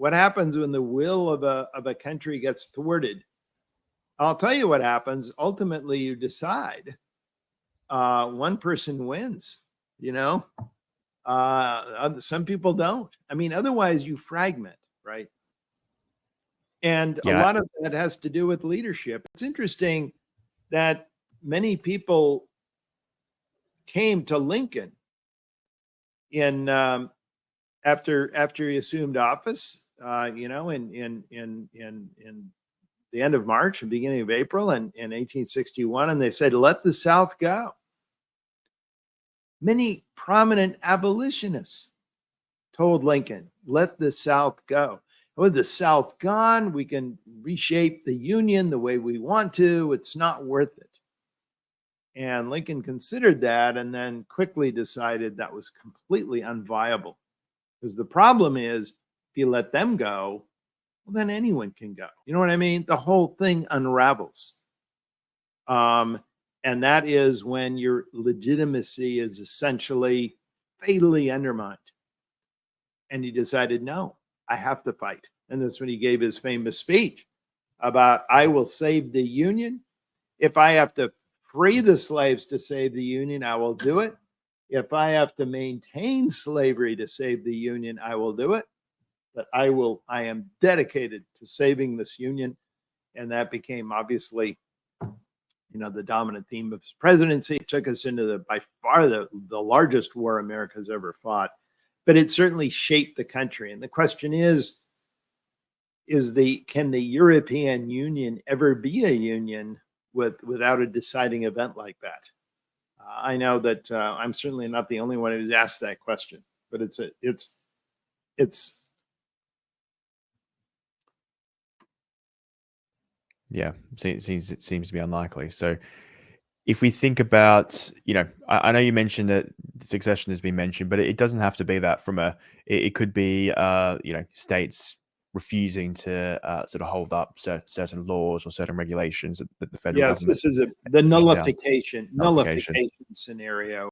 what happens when the will of a country gets thwarted? I'll tell you what happens. Ultimately, you decide one person wins, some people don't. I mean, otherwise you fragment, right? And a lot of that has to do with leadership. It's interesting that many people came to Lincoln in after he assumed office, in the end of March and beginning of April in 1861, and they said, "Let the South go." Many prominent abolitionists told Lincoln, "Let the South go. With the South gone, we can reshape the Union the way we want to. It's not worth it." And Lincoln considered that and then quickly decided that was completely unviable. Because the problem is, if you let them go, well, then anyone can go. You know what I mean? The whole thing unravels. And that is when your legitimacy is essentially fatally undermined. And he decided, no, I have to fight. And that's when he gave his famous speech about, "I will save the Union. If I have to free the slaves to save the Union, I will do it. If I have to maintain slavery to save the Union, I will do it. But I am dedicated to saving this Union." And that became obviously, the dominant theme of his presidency. It took us into by far the largest war America's ever fought. But it certainly shaped the country. And the question is can the European Union ever be a union without a deciding event like that? I know that I'm certainly not the only one who's asked that question, but it's yeah, it seems to be unlikely. So if we think about, I know you mentioned that succession has been mentioned, but it doesn't have to be that. It could be, states refusing to sort of hold up certain laws or certain regulations that the federal government. Yes, this is the nullification scenario.